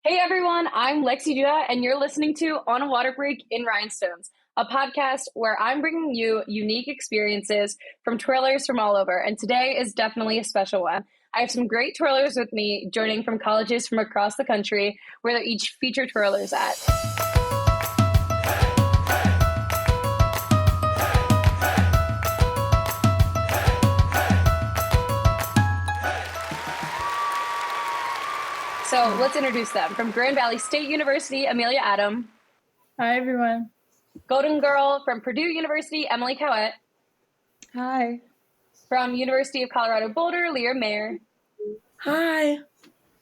Hey everyone, I'm Lexi Duda, and you're listening to On a Water Break in Rhinestones, a podcast where I'm bringing you unique experiences from twirlers from all over. And today is definitely a special one. I have some great twirlers with me joining from colleges from across the country where they're each feature twirlers at. So let's introduce them. From Grand Valley State University, Amelia Adam. Hi, everyone. Golden Girl from Purdue University, Emily Cowette. Hi. From University of Colorado Boulder, Leah Mayer. Hi.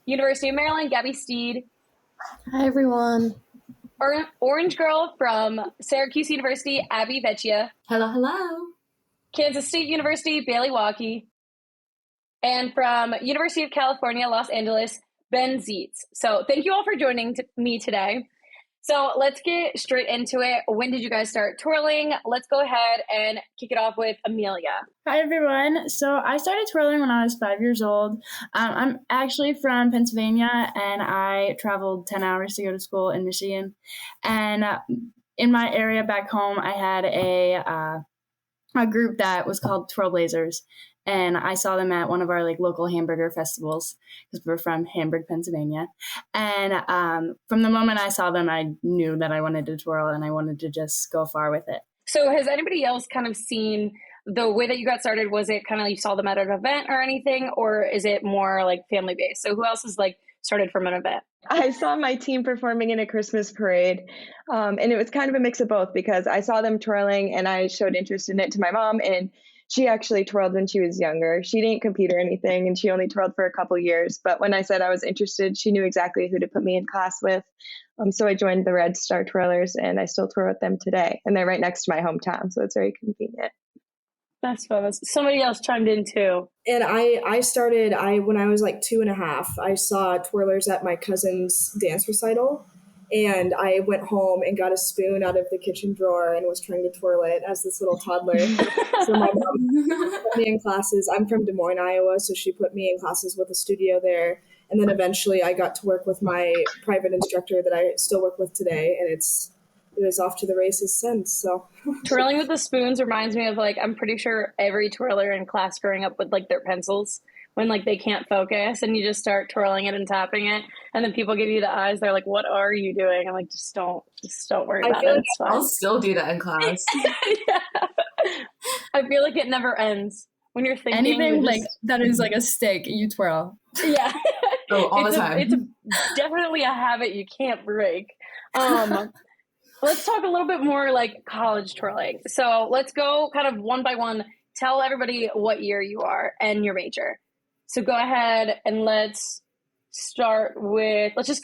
University of Maryland, Gabby Steed. Hi, everyone. Orange Girl from Syracuse University, Abby Veccia. Hello, hello. Kansas State University, Bailey Walke. And from University of California, Los Angeles, Ben Zietz. So thank you all for joining me today. So let's get straight into it. When did you guys start twirling? Let's go ahead and kick it off with Amelia. Hi, everyone. So I started twirling when I was 5 years old. I'm actually from Pennsylvania, and I traveled 10 hours to go to school in Michigan. And in my area back home, I had a group that was called Twirlers. And I saw them at one of our local hamburger festivals because we're from Hamburg, Pennsylvania. And from the moment I saw them, I knew that I wanted to twirl and I wanted to just go far with it. So has anybody else kind of seen the way that you got started? Was it kind of you saw them at an event or anything, or is it more like family based? So who else has started from an event? I saw my team performing in a Christmas parade, and it was kind of a mix of both because I saw them twirling and I showed interest in it to my mom, and she actually twirled when she was younger. She didn't compete or anything, and she only twirled for a couple years. But when I said I was interested, she knew exactly who to put me in class with. So I joined the Red Star Twirlers, and I still twirl with them today. And they're right next to my hometown, so it's very convenient. That's fun. Somebody else chimed in too. And I started when I was 2.5. I saw twirlers at my cousin's dance recital. And I went home and got a spoon out of the kitchen drawer and was trying to twirl it as this little toddler. So my mom put me in classes. I'm from Des Moines, Iowa, so she put me in classes with a studio there. And then eventually I got to work with my private instructor that I still work with today, and it was off to the races since. So twirling with the spoons reminds me of I'm pretty sure every twirler in class growing up with their pencils. When they can't focus and you just start twirling it and tapping it, and then people give you the eyes. They're like, "What are you doing?" I'm like, "Just don't worry about it." It's fine. I'll still do that in class. Yeah. I feel like it never ends when you're thinking anything that is like a stick, you twirl. Yeah. Oh, all the time. It's definitely a habit you can't break. Let's talk a little bit more college twirling. So let's go kind of one by one. Tell everybody what year you are and your major. So go ahead and let's just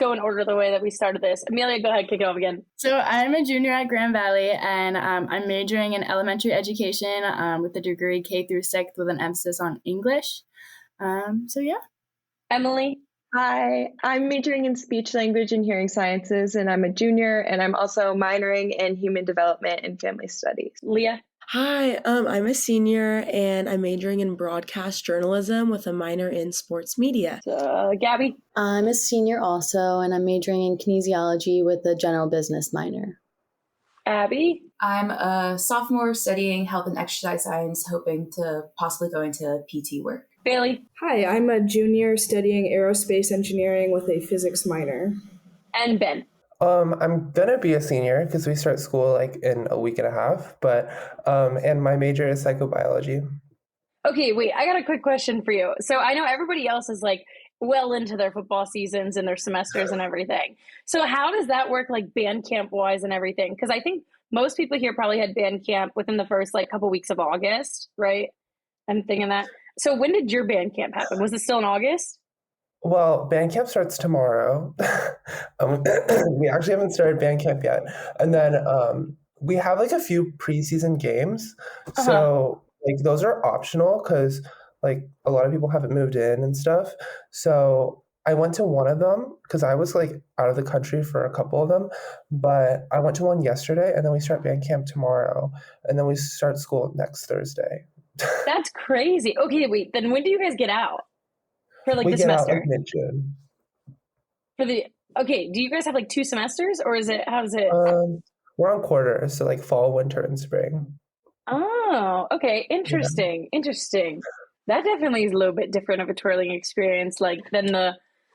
go in order the way that we started this. Amelia, go ahead, kick it off again. So I'm a junior at Grand Valley, and I'm majoring in elementary education with a degree K through 6th with an emphasis on English. So yeah. Emily? Hi, I'm majoring in speech, language, and hearing sciences, and I'm a junior, and I'm also minoring in human development and family studies. Leah? Hi, I'm a senior and I'm majoring in broadcast journalism with a minor in sports media. Gabby? I'm a senior also, and I'm majoring in kinesiology with a general business minor. Abby? I'm a sophomore studying health and exercise science, hoping to possibly go into PT work. Bailey? Hi, I'm a junior studying aerospace engineering with a physics minor. And Ben? I'm gonna be a senior because we start school in a week and a half, but and my major is psychobiology. Okay, wait, I got a quick question for you. So I know everybody else is well into their football seasons and their semesters and everything. So how does that work band camp wise and everything? Because I think most people here probably had band camp within the first couple weeks of August, right? I'm thinking that. So when did your band camp happen? Was it still in August? Well, band camp starts tomorrow. We actually haven't started band camp yet. And then we have a few preseason games. Uh-huh. So those are optional because a lot of people haven't moved in and stuff. So I went to one of them because I was out of the country for a couple of them. But I went to one yesterday, and then we start band camp tomorrow. And then we start school next Thursday. That's crazy. Okay, wait, then when do you guys get out? For we the get semester? out mid-June. okay, do you guys have like 2 semesters, or how is it? We're on quarters, so like fall, winter, and spring. Oh, okay. Interesting. That definitely is a little bit different of a twirling experience, like than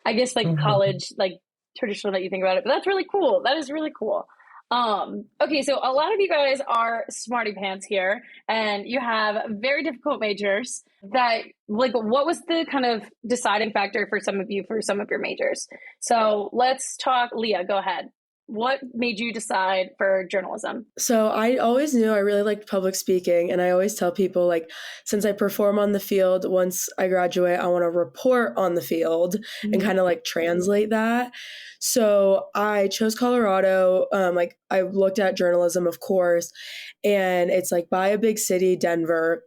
I guess, like college, like traditional that you think about it. But that's really cool. That is really cool. Okay, so a lot of you guys are smarty pants here, and you have very difficult majors. That, like, what was the kind of deciding factor for some of your majors? So let's talk. Leah, go ahead. What made you decide for journalism? So I always knew I really liked public speaking, and I always tell people, like, since I perform on the field, once I graduate, I want to report on the field and kind of like translate that. So I chose Colorado. Like, I looked at journalism, of course, and it's like by a big city, Denver,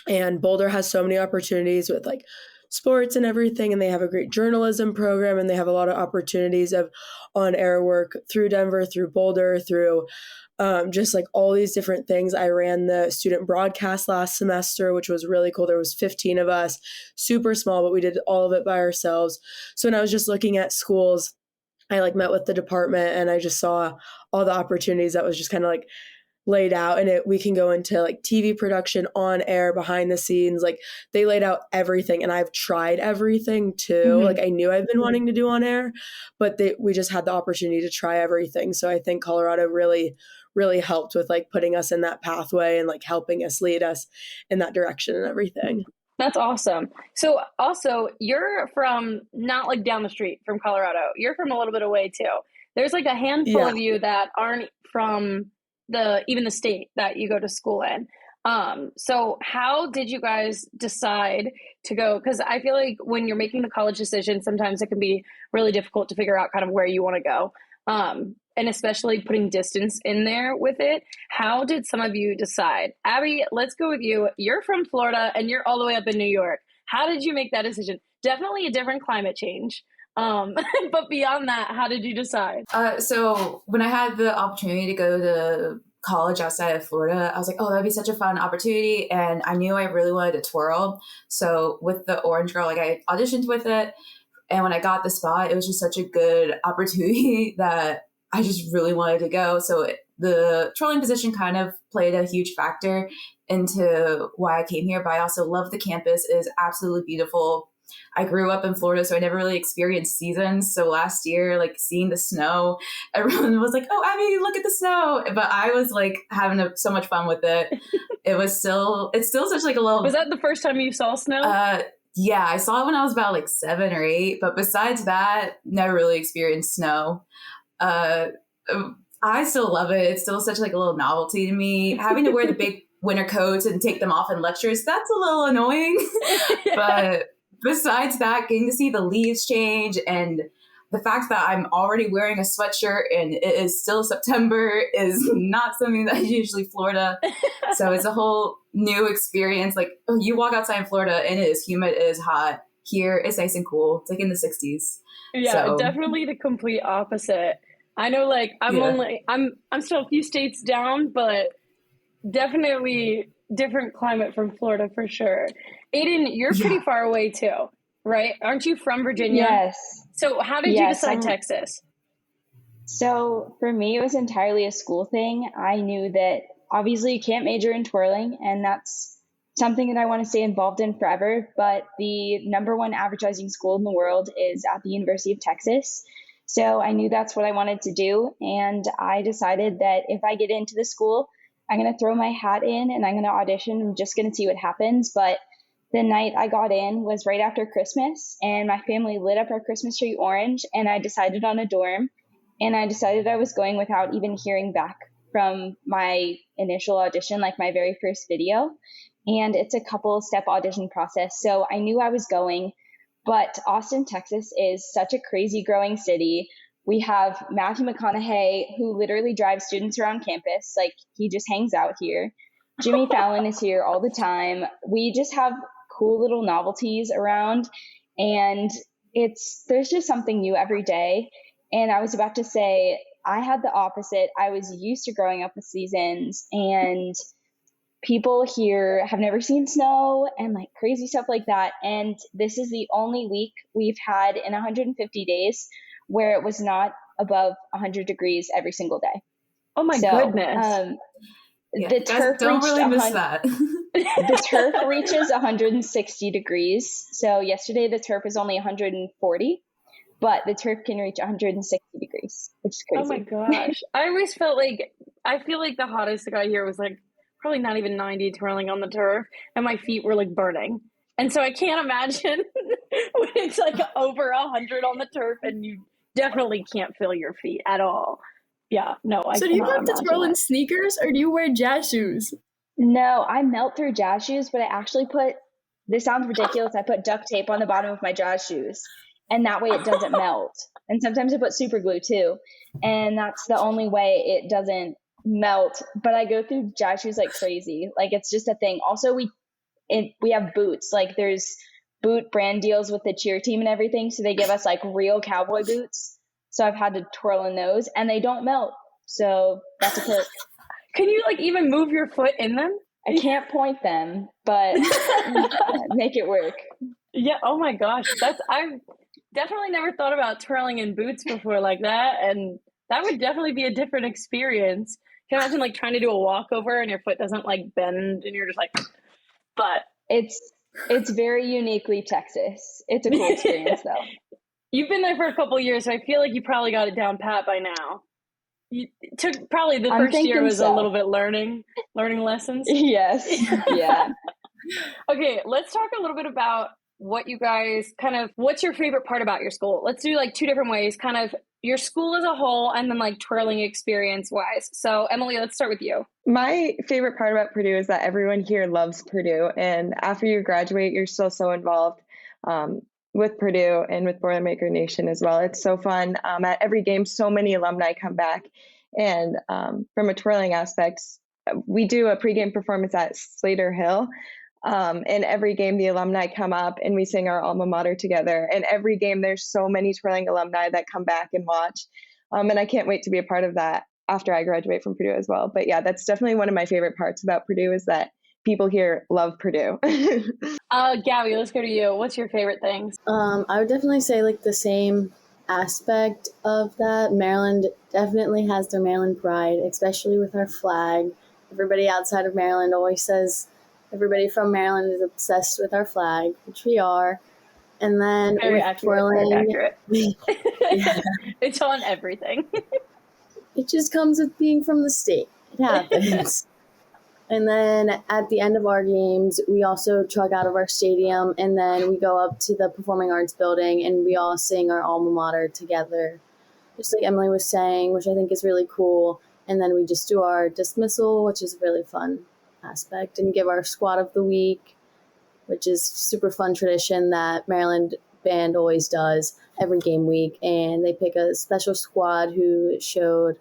and Boulder has so many opportunities with like sports and everything, and they have a great journalism program, and they have a lot of opportunities of on-air work through Denver, through Boulder, through just like all these different things. I ran the student broadcast last semester, which was really cool. There was 15 of us, super small, but we did all of it by ourselves. So when I was just looking at schools, I like met with the department, and I just saw all the opportunities that was just kind of like laid out, and we can go into like TV production, on air, behind the scenes. Like, they laid out everything, and I've tried everything too. Like, I knew I've been wanting to do on air, but we just had the opportunity to try everything. So I think Colorado really helped with like putting us in that pathway and like helping us, lead us in that direction and everything. That's awesome. So also, you're from not like down the street from Colorado. You're from a little bit away too. There's like a handful of you that aren't from even the state that you go to school in. So how did you guys decide to go? Because I feel like when you're making the college decision, sometimes it can be really difficult to figure out kind of where you want to go. And especially putting distance in there with it. How did some of you decide? Abby, let's go with you. You're from Florida and you're all the way up in New York. How did you make that decision? Definitely a different climate change. But beyond that, how did you decide? So when I had the opportunity to go to college outside of Florida, I was like, oh, that'd be such a fun opportunity. And I knew I really wanted to twirl. So with the Orange Girl, like, I auditioned with it. And when I got the spot, it was just such a good opportunity that I just really wanted to go. So the twirling position kind of played a huge factor into why I came here. But I also love the campus. It is absolutely beautiful. I grew up in Florida, so I never really experienced seasons. So last year, like, seeing the snow, everyone was like, oh, Abby, look at the snow. But I was like having so much fun with it. It's still such like a little. Was that the first time you saw snow? Yeah, I saw it when I was about like 7 or 8. But besides that, never really experienced snow. I still love it. It's still such like a little novelty to me. Having to wear the big winter coats and take them off in lectures, that's a little annoying. But besides that, getting to see the leaves change and the fact that I'm already wearing a sweatshirt and it is still September is not something that is usually Florida. So it's a whole new experience. Like, you walk outside in Florida and it is humid, it is hot. Here, it's nice and cool. It's like in the 60s. Yeah, so definitely the complete opposite. I know, like, I'm still a few states down, but definitely different climate from Florida for sure. Aidyn, you're pretty far away too, right? Aren't you from Virginia? Yes. So how did you decide Texas? So for me, it was entirely a school thing. I knew that obviously you can't major in twirling, and that's something that I want to stay involved in forever. But the #1 advertising school in the world is at the University of Texas. So I knew that's what I wanted to do. And I decided that if I get into the school, I'm going to throw my hat in and I'm going to audition. I'm just going to see what happens. But the night I got in was right after Christmas, and my family lit up our Christmas tree orange, and I decided on a dorm, and I decided I was going without even hearing back from my initial audition, like my very first video. And it's a couple step audition process. So I knew I was going, but Austin, Texas is such a crazy growing city. We have Matthew McConaughey, who literally drives students around campus. Like, he just hangs out here. Jimmy Fallon is here all the time. We just have cool little novelties around, and there's just something new every day. And I was about to say, I had the opposite. I was used to growing up with seasons, and people here have never seen snow and like crazy stuff like that. And this is the only week we've had in 150 days where it was not above 100 degrees every single day. Oh my goodness. The turf don't really miss that. The turf reaches 160 degrees. So yesterday the turf was only 140, but the turf can reach 160 degrees, which is crazy. Oh my gosh. I always felt like, I feel like the hottest it got here was like probably not even 90 twirling on the turf, and my feet were like burning. And so I can't imagine when it's like over 100 on the turf and you definitely can't feel your feet at all. Yeah, no, I So do you cannot have to imagine twirl in that. sneakers, or do you wear jazz shoes? No, I melt through jazz shoes, but I actually this sounds ridiculous, I put duct tape on the bottom of my jazz shoes, and that way it doesn't melt. And sometimes I put super glue too, and that's the only way it doesn't melt. But I go through jazz shoes like crazy. Like, it's just a thing. Also, we have boots. Like, there's boot brand deals with the cheer team and everything, so they give us like real cowboy boots. So I've had to twirl in those, and they don't melt. So that's a perk. Can you like even move your foot in them? I can't point them, but make it work. Yeah. Oh my gosh. I've definitely never thought about twirling in boots before like that. And that would definitely be a different experience. Can you imagine like trying to do a walkover and your foot doesn't like bend and you're just like, but it's very uniquely Texas. It's a cool experience though. You've been there for a couple of years, so I feel like you probably got it down pat by now. You took probably the first year was a little bit learning lessons. Yes. Yeah. Okay, let's talk a little bit about what you guys what's your favorite part about your school? Let's do like two different ways, kind of your school as a whole and then like twirling experience wise. So Emelia, let's start with you. My favorite part about Purdue is that everyone here loves Purdue. And after you graduate, you're still so involved with Purdue and with Boilermaker Nation as well. It's so fun. At every game, so many alumni come back. And from a twirling aspect, we do a pregame performance at Slater Hill. And every game, the alumni come up and we sing our alma mater together. And every game, there's so many twirling alumni that come back and watch. And I can't wait to be a part of that after I graduate from Purdue as well. But yeah, that's definitely one of my favorite parts about Purdue is that people here love Purdue. Gabby, let's go to you. What's your favorite things? I would definitely say like the same aspect of that. Maryland definitely has their Maryland pride, especially with our flag. Everybody outside of Maryland always says everybody from Maryland is obsessed with our flag, which we are. And then very with twirling, yeah. It's on everything. It just comes with being from the state. It happens. And then at the end of our games, we also truck out of our stadium and then we go up to the Performing Arts building and we all sing our alma mater together, just like Emily was saying, which I think is really cool. And then we just do our dismissal, which is a really fun aspect, and give our squad of the week, which is super fun tradition that Maryland band always does every game week. And they pick a special squad who showed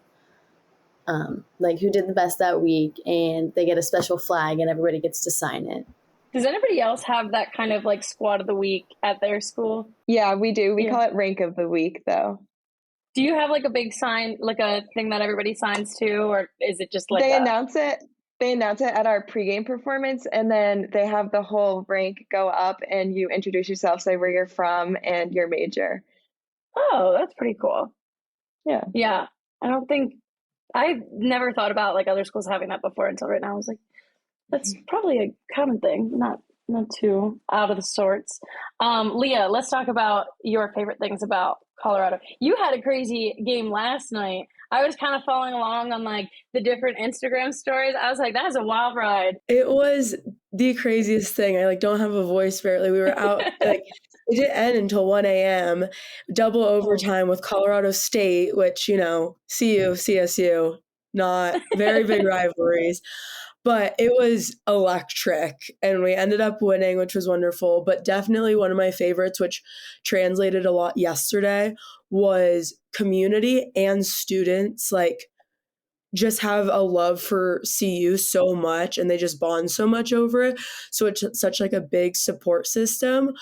who did the best that week, and they get a special flag and everybody gets to sign it. Does anybody else have that kind of like squad of the week at their school? Yeah, we do. We call it rank of the week though. Do you have like a big sign, like a thing that everybody signs to, or is it just like They announce it at our pregame performance, and then they have the whole rank go up and you introduce yourself, say where you're from and your major. Oh, that's pretty cool. Yeah. Yeah. I've never thought about like other schools having that before until right now. I was like, that's probably a common thing, not too out of the sorts. Leah, let's talk about your favorite things about Colorado. You had a crazy game last night. I was kind of following along on like the different Instagram stories. I was like, that is a wild ride. It was the craziest thing. I don't have a voice barely. We were out it didn't end until 1 a.m. Double overtime with Colorado State, which, CU, CSU, not very big rivalries. But it was electric, and we ended up winning, which was wonderful. But definitely one of my favorites, which translated a lot yesterday, was community and students just have a love for CU so much, and they just bond so much over it. So it's such a big support system.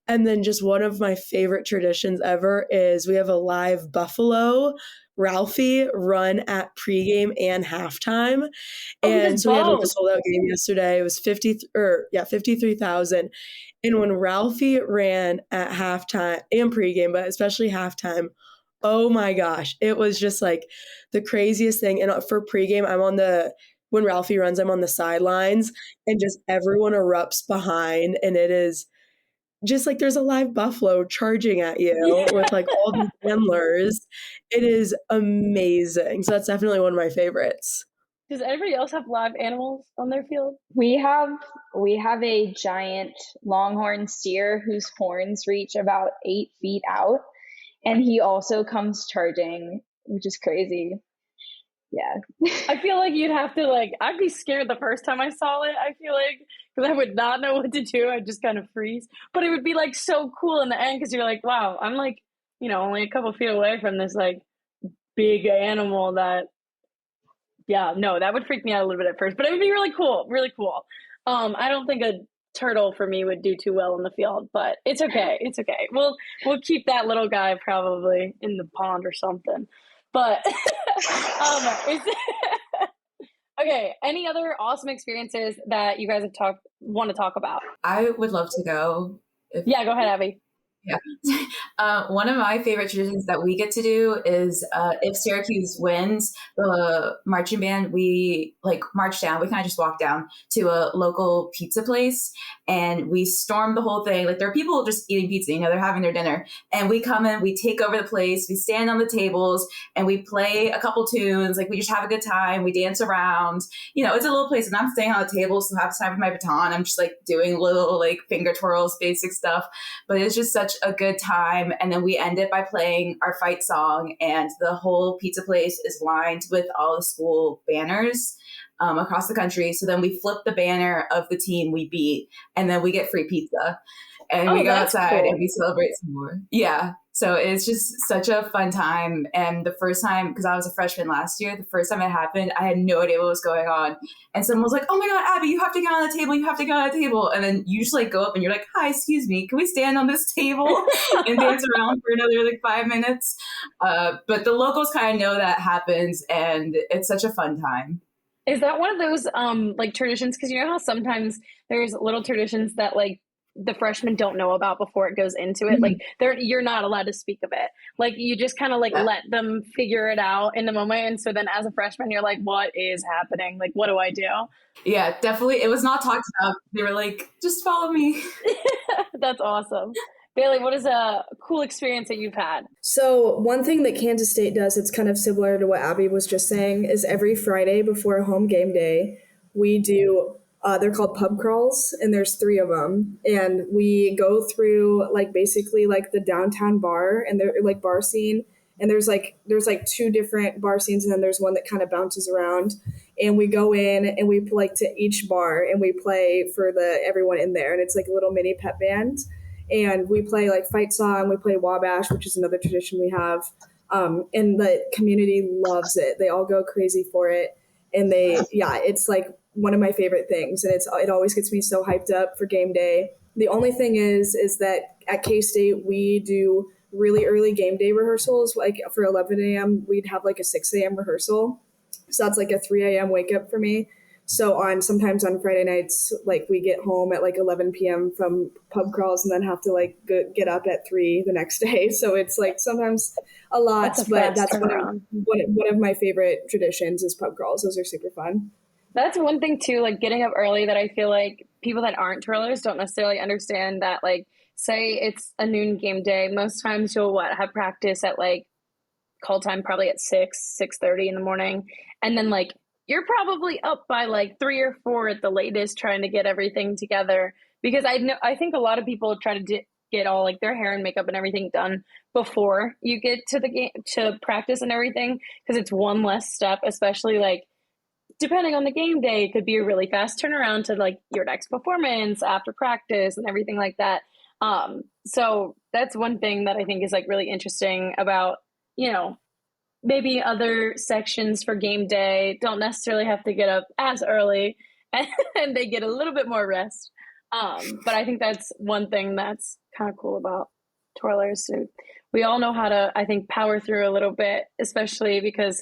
And then just one of my favorite traditions ever is we have a live Buffalo Ralphie run at pregame and halftime. And so we had a sold out game yesterday. It was 53,000. And when Ralphie ran at halftime and pregame, but especially halftime, Oh my gosh. It was just like the craziest thing. And for pregame, when Ralphie runs, I'm on the sidelines and just everyone erupts behind. And it is just like there's a live buffalo charging at you with like all these handlers. It is amazing. So that's definitely one of my favorites. Does anybody else have live animals on their field? We have a giant longhorn steer whose horns reach about 8 feet out, and he also comes charging, which is crazy. Yeah. I feel like you'd have to I'd be scared the first time I saw it, I feel like, because I would not know what to do. I'd just kind of freeze. But it would be so cool in the end because you're like, wow, I'm only a couple feet away from this big animal that, yeah, no, that would freak me out a little bit at first, but it would be really cool, really cool. I don't think a turtle for me would do too well in the field, but it's okay. It's okay. We'll keep that little guy probably in the pond or something. But okay, any other awesome experiences that you guys want to talk about? I would love to go. Yeah, go ahead, Abby. Yeah. One of my favorite traditions that we get to do is if Syracuse wins, the marching band, we march down. We kind of just walk down to a local pizza place and we storm the whole thing. There are people just eating pizza, they're having their dinner. And we come in, we take over the place, we stand on the tables and we play a couple tunes. We just have a good time. We dance around. It's a little place and I'm staying on the table. So half the time with my baton, I'm just doing little finger twirls, basic stuff. But it's just such a good time. And then we end it by playing our fight song, and the whole pizza place is lined with all the school banners across the country. So then we flip the banner of the team we beat, and then we get free pizza. And we go outside and we celebrate some more. Yeah. So it's just such a fun time. And the first time, because I was a freshman last year, the first time it happened, I had no idea what was going on. And someone was like, oh my God, Abby, you have to get on the table. You have to get on the table. And then you just go up and you're like, hi, excuse me, can we stand on this table and dance around for another 5 minutes? But the locals kind of know that happens, and it's such a fun time. Is that one of those traditions? Because you know how sometimes there's little traditions that the freshmen don't know about before it goes into it. Mm-hmm. You're not allowed to speak of it. You just kind of let them figure it out in the moment. And so then as a freshman, you're like, what is happening? What do I do? Yeah, definitely. It was not talked about. They were like, just follow me. That's awesome. Bailey, what is a cool experience that you've had? So one thing that Kansas State does, it's kind of similar to what Abby was just saying, is every Friday before home game day, we do they're called pub crawls, and there's 3 of them. And we go through basically the downtown bar, and they're bar scene. And there's 2 different bar scenes, and then there's one that kind of bounces around. And we go in and we play to each bar, and we play for everyone in there. And it's a little mini pep band. And we play fight song, we play Wabash, which is another tradition we have. And the community loves it. They all go crazy for it. And it's one of my favorite things, and it always gets me so hyped up for game day. The only thing is that at K-State we do really early game day rehearsals. For 11 a.m. we'd have a 6 a.m. rehearsal, so that's a 3 a.m. wake up for me. So sometimes on Friday nights, we get home at 11 p.m. from pub crawls, and then have to get up at 3 the next day. So it's sometimes a lot, but that's one of my favorite traditions is pub crawls. Those are super fun. That's one thing too, getting up early, that I feel people that aren't twirlers don't necessarily understand that, say it's a noon game day, most times you'll have practice at call time probably at 6:30 in the morning. And then you're probably up by 3 or 4 at the latest trying to get everything together, because I think a lot of people try to get all their hair and makeup and everything done before you get to the game, to practice and everything, because it's one less step, especially depending on the game day, it could be a really fast turnaround to your next performance after practice and everything like that. So that's one thing that I think is really really about, maybe other sections for game day don't necessarily have to get up as early and they get a little bit more rest. But I think that's one thing that's kind of cool about twirlers. So we all know how to, I think, power through a little bit, especially because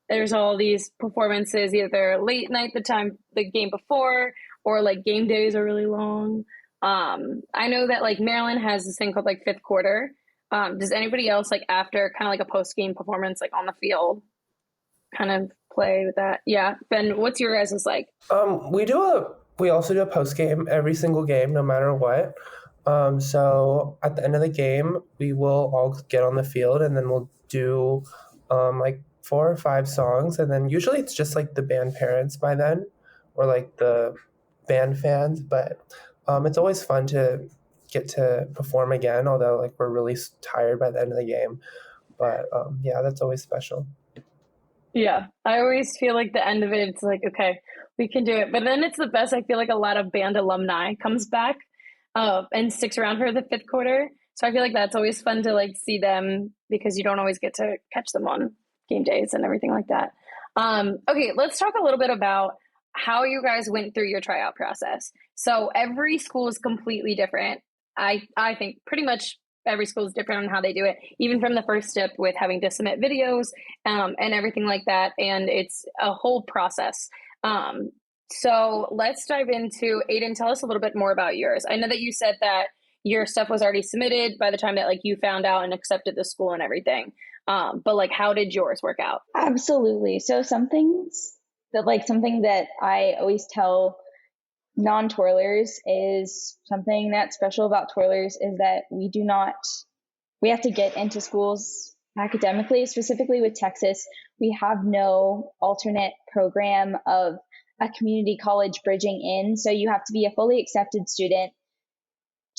there's all these performances either late night, the game before, or game days are really long. I know that Maryland has this thing called fifth quarter, Does anybody else, like, after kind of like a post-game performance, like on the field, kind of play with that? Yeah. Ben, what's your guys' like? We also do a post-game every single game, no matter what. So at the end of the game, we will all get on the field and then we'll do like 4 or 5 songs. And then usually it's just like the band parents by then or like the band fans. But it's always fun to get to perform again, although like we're really tired by the end of the game. But yeah, that's always special. Yeah, I always feel like the end of it, it's like, okay, we can do it. But then it's the best. I feel like a lot of band alumni comes back and sticks around for the 5th quarter. So I feel like that's always fun to like see them because you don't always get to catch them on game days and everything like that. Okay, let's talk a little bit about how you guys went through your tryout process. So every school is completely different. I think pretty much every school is different on how they do it, even from the first step with having to submit videos and everything like that. And it's a whole process. So let's dive into, Aidyn, tell us a little bit more about yours. I know that you said that your stuff was already submitted by the time that like you found out and accepted the school and everything. But like, how did yours work out? Absolutely. So something that I always tell non-twirlers is something that's special about twirlers is that we have to get into schools academically. Specifically with Texas, we have no alternate program of a community college bridging in. So you have to be a fully accepted student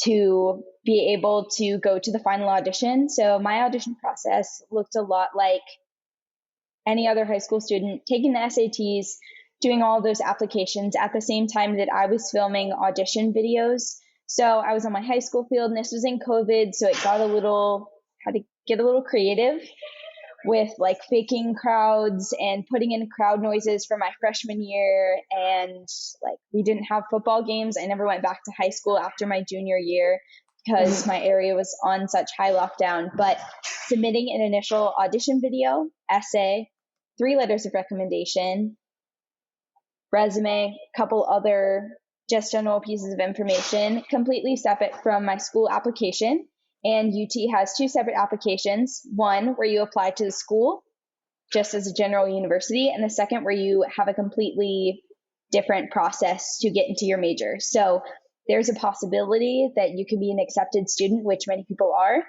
to be able to go to the final audition. So my audition process looked a lot like any other high school student, taking the SATs, doing all those applications at the same time that I was filming audition videos. So I was on my high school field, and this was in COVID, so it got had to get a little creative with like faking crowds and putting in crowd noises for my freshman year. And like, we didn't have football games. I never went back to high school after my junior year because my area was on such high lockdown. But submitting an initial audition video, essay, 3 letters of recommendation, resume, couple other just general pieces of information, completely separate from my school application. And UT has 2 separate applications, one where you apply to the school just as a general university, and the second where you have a completely different process to get into your major. So there's a possibility that you could be an accepted student, which many people are,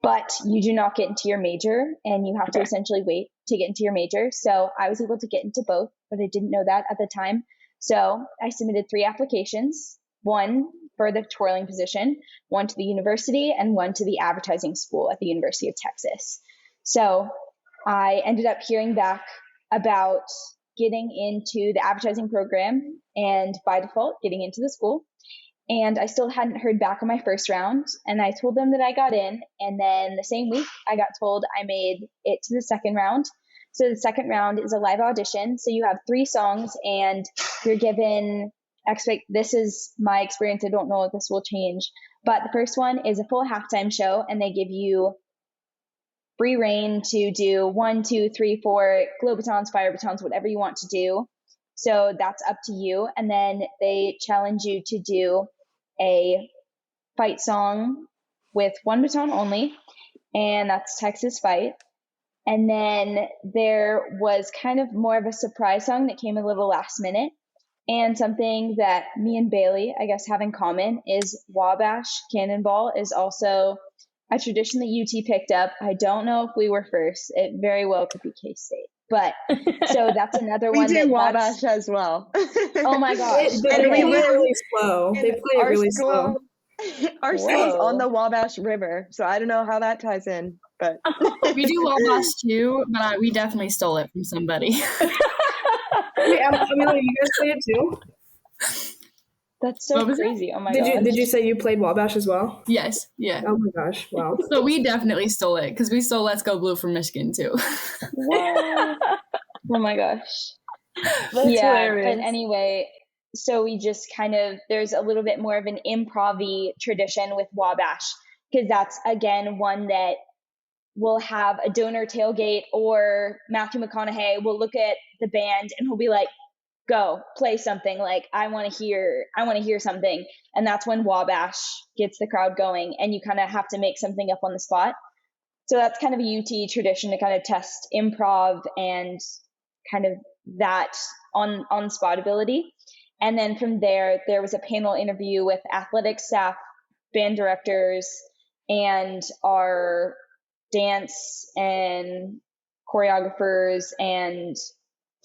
but you do not get into your major and you have to essentially wait to get into your major. So I was able to get into both, but I didn't know that at the time. So I submitted 3 applications, one for the twirling position, one to the university, and one to the advertising school at the University of Texas. So I ended up hearing back about getting into the advertising program and by default getting into the school. And I still hadn't heard back on my first round. And I told them that I got in. And then the same week I got told I made it to the second round. So the second round is a live audition. So you have 3 songs and you're given this is my experience. I don't know if this will change, but the first one is a full halftime show and they give you free reign to do 1, 2, 3, 4 glow batons, fire batons, whatever you want to do. So that's up to you. And then they challenge you to do a fight song with 1 baton only, and that's Texas Fight. And then there was kind of more of a surprise song that came a little last minute. And something that me and Bailey, I guess, have in common is Wabash Cannonball is also a tradition that UT picked up. I don't know if we were first. It very well could be K-State. But so that's another one. We do Wabash as well. Oh my gosh. They play really slow. They play really slow. Our school's on the Wabash River, so I don't know how that ties in. But we do Wabash too, but we definitely stole it from somebody. Wait, Emelia, you guys play it too? That's so crazy. Oh my gosh. Did you say you played Wabash as well? Yes. Yeah. Oh my gosh. Wow. So we definitely stole it because we stole Let's Go Blue from Michigan too. Oh my gosh. That's hilarious. But anyway, so we just there's a little bit more of an improv-y tradition with Wabash because that's, again, one that will have a donor tailgate, or Matthew McConaughey will look at the band and he'll be like, go play something. Like, I want to hear something. And that's when Wabash gets the crowd going, and you kind of have to make something up on the spot. So that's kind of a UT tradition to kind of test improv and kind of that on spot ability. And then from there was a panel interview with athletic staff, band directors, and our dance and choreographers and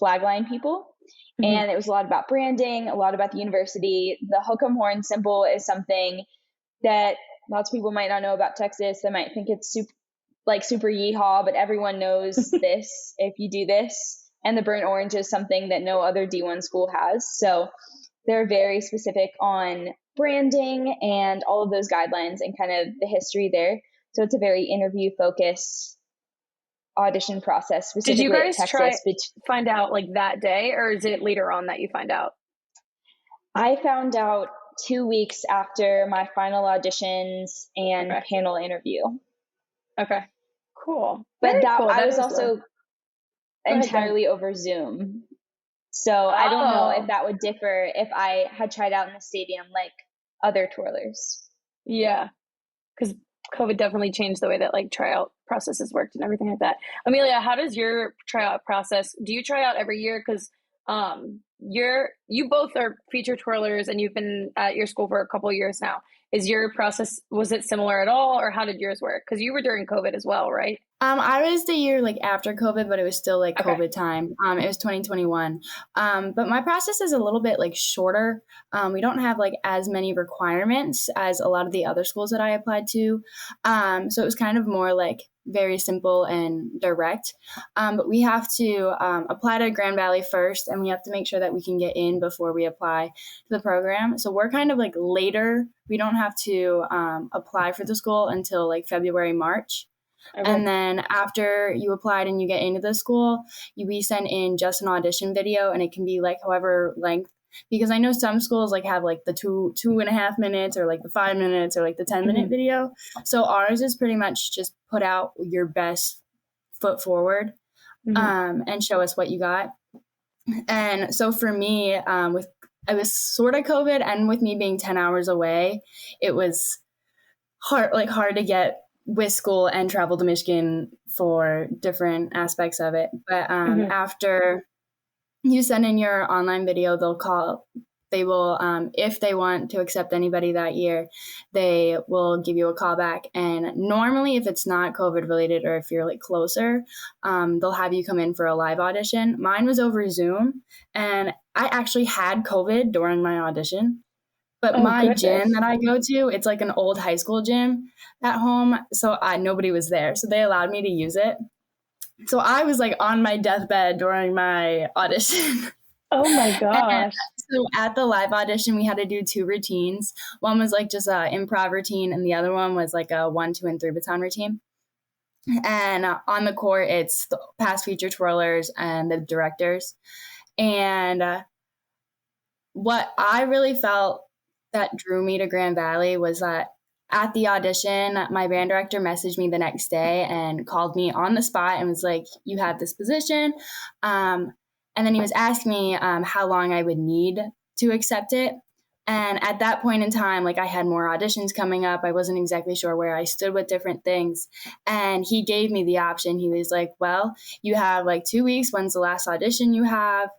flagline people. And it was a lot about branding, a lot about the university. The hook'em horn symbol is something that lots of people might not know about Texas. They might think it's super yeehaw, but everyone knows this if you do this. And the burnt orange is something that no other D1 school has. So they're very specific on branding and all of those guidelines and kind of the history there. So it's a very interview focused audition process. Did you guys find out like that day, or is it later on that you find out? I found out 2 weeks after my final auditions and panel interview. Okay, cool. But I was also entirely over Zoom. So I don't know if that would differ if I had tried out in the stadium like other twirlers. Yeah, because COVID definitely changed the way that like tryout processes worked and everything like that. Emelia, how does your tryout process? Do you try out every year? Because you both are feature twirlers and you've been at your school for a couple of years now. Is your process, was it similar at all, or how did yours work? Because you were during COVID as well, right? I was the year like after COVID, but it was still like COVID time. It was 2021. But my process is a little bit like shorter. We don't have like as many requirements as a lot of the other schools that I applied to. So it was kind of more like very simple and direct. But we have to apply to Grand Valley first, and we have to make sure that we can get in before we apply to the program. So we're kind of like later. We don't have to apply for the school until like February, March. Okay. And then after you applied and you get into the school, we send in just an audition video, and it can be like however length, because I know some schools like have like the 2.5 minutes or like the 5 minutes or like the 10-minute video. So ours is pretty much just put out your best foot forward and show us what you got. And so for me, it was sort of COVID, and with me being 10 hours away, it was hard to get with school and travel to Michigan for different aspects of it. But after you send in your online video, they will, if they want to accept anybody that year, they will give you a call back. And normally if it's not COVID related, or if you're like closer, they'll have you come in for a live audition. Mine was over Zoom, and I actually had COVID during my audition. But my gym that I go to, it's like an old high school gym at home. So nobody was there. So they allowed me to use it. So I was like on my deathbed during my audition. Oh my gosh. So at the live audition, we had to do 2 routines. One was like just an improv routine, and the other one was like a 1, 2, and 3 baton routine. And on the court, it's the past feature twirlers and the directors. And what I really felt that drew me to Grand Valley was that at the audition, my band director messaged me the next day and called me on the spot and was like, you have this position. And then he was asking me how long I would need to accept it. And at that point in time, like I had more auditions coming up. I wasn't exactly sure where I stood with different things. And he gave me the option. He was like, well, you have like 2 weeks. When's the last audition you have?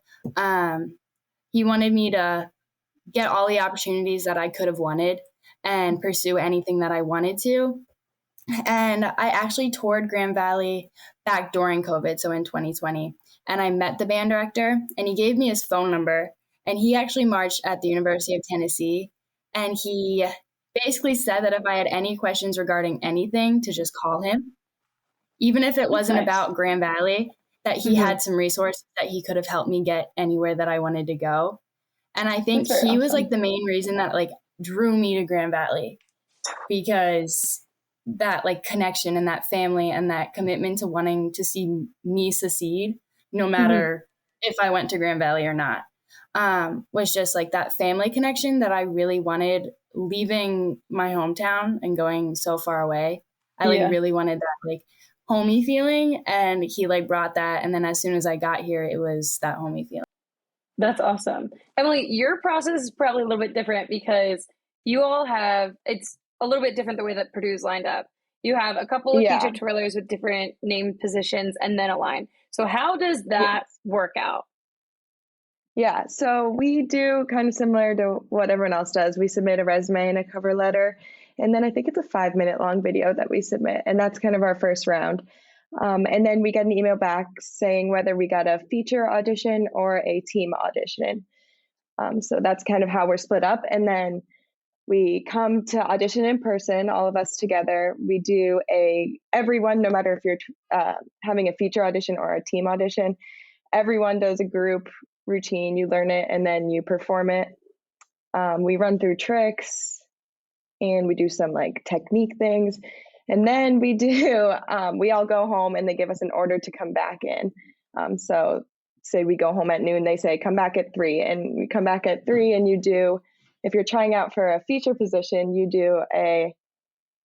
He wanted me to get all the opportunities that I could have wanted and pursue anything that I wanted to. And I actually toured Grand Valley back during COVID, so in 2020. And I met the band director, and he gave me his phone number. And he actually marched at the University of Tennessee. And he basically said that if I had any questions regarding anything, to just call him. Even if it wasn't about Grand Valley, that he had some resources that he could have helped me get anywhere that I wanted to go. And I think he was like the main reason that like drew me to Grand Valley, because that like connection and that family and that commitment to wanting to see me succeed, no matter if I went to Grand Valley or not, was just like that family connection that I really wanted, leaving my hometown and going so far away. I like really wanted that like homey feeling, and he like brought that. And then as soon as I got here, it was that homey feeling. That's awesome. Emily, your process is probably a little bit different because you all have, it's a little bit different the way that Purdue's lined up. You have a couple of Yeah. feature twirlers with different named positions and then a line. So how does that work out? Yeah, so we do kind of similar to what everyone else does. We submit a resume and a cover letter, and then I think it's a 5-minute long video that we submit, and that's kind of our first round. And then we get an email back saying whether we got a feature audition or a team audition. So that's kind of how we're split up. And then we come to audition in person, all of us together. We do everyone, no matter if you're having a feature audition or a team audition, everyone does a group routine. You learn it and then you perform it. We run through tricks and we do some like technique things. And then we all go home and they give us an order to come back in. So say we go home at noon, they say, come back at 3, and we come back at 3, and if you're trying out for a feature position, you do a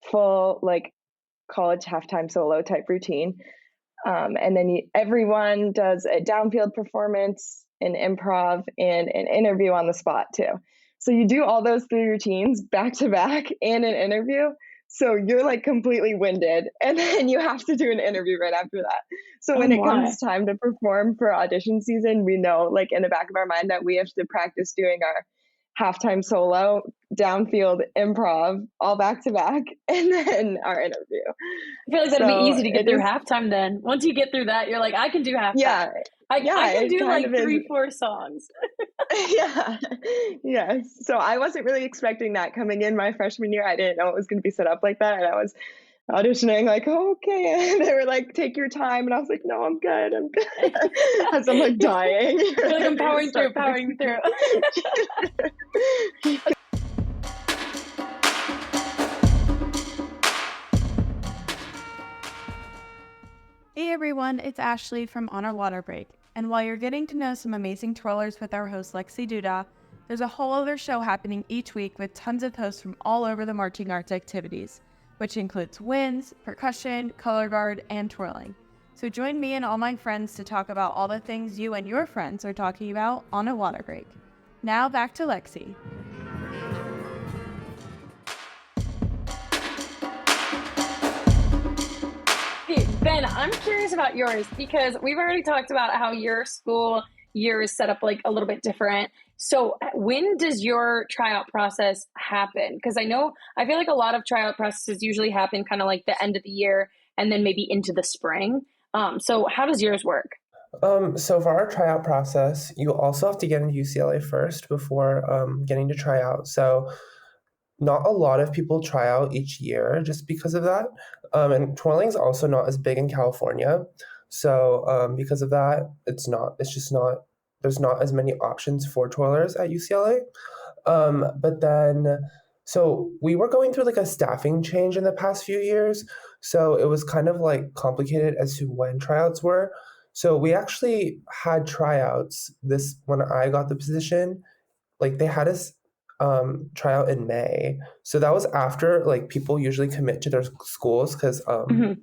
full like college halftime solo type routine. And then everyone does a downfield performance, an improv, and an interview on the spot too. So you do all those 3 routines back to back and an interview. So you're like completely winded, and then you have to do an interview right after that. So when it comes time to perform for audition season, we know like in the back of our mind that we have to practice doing our halftime solo, downfield, improv, all back to back, and then our interview. I feel like that'd be easy to get through halftime then. Once you get through that, you're like, I can do halftime. Yeah. I can do like 3-4 songs. Yeah. Yes. So I wasn't really expecting that coming in my freshman year. I didn't know it was going to be set up like that. And I was auditioning like, oh, okay. And they were like, take your time. And I was like, no, I'm good. As I'm like dying. You're like, I'm powering through. Hey everyone, it's Ashlee from On Our Water Break. And while you're getting to know some amazing twirlers with our host Lexi Duda, there's a whole other show happening each week with tons of hosts from all over the marching arts activities, which includes winds, percussion, color guard, and twirling. So join me and all my friends to talk about all the things you and your friends are talking about on a water break. Now back to Lexi. Ben, I'm curious about yours because we've already talked about how your school year is set up like a little bit different. So when does your tryout process happen? Because I feel like a lot of tryout processes usually happen kind of like the end of the year and then maybe into the spring. So how does yours work? So for our tryout process, you also have to get into UCLA first before getting to try out. So not a lot of people try out each year just because of that. And twirling is also not as big in California. So because of that, there's not as many options for twirlers at UCLA. But then, so we were going through like a staffing change in the past few years. So it was kind of like complicated as to when tryouts were. So we actually had tryouts when I got the position, like they had us tryout in May. So that was after like people usually commit to their schools because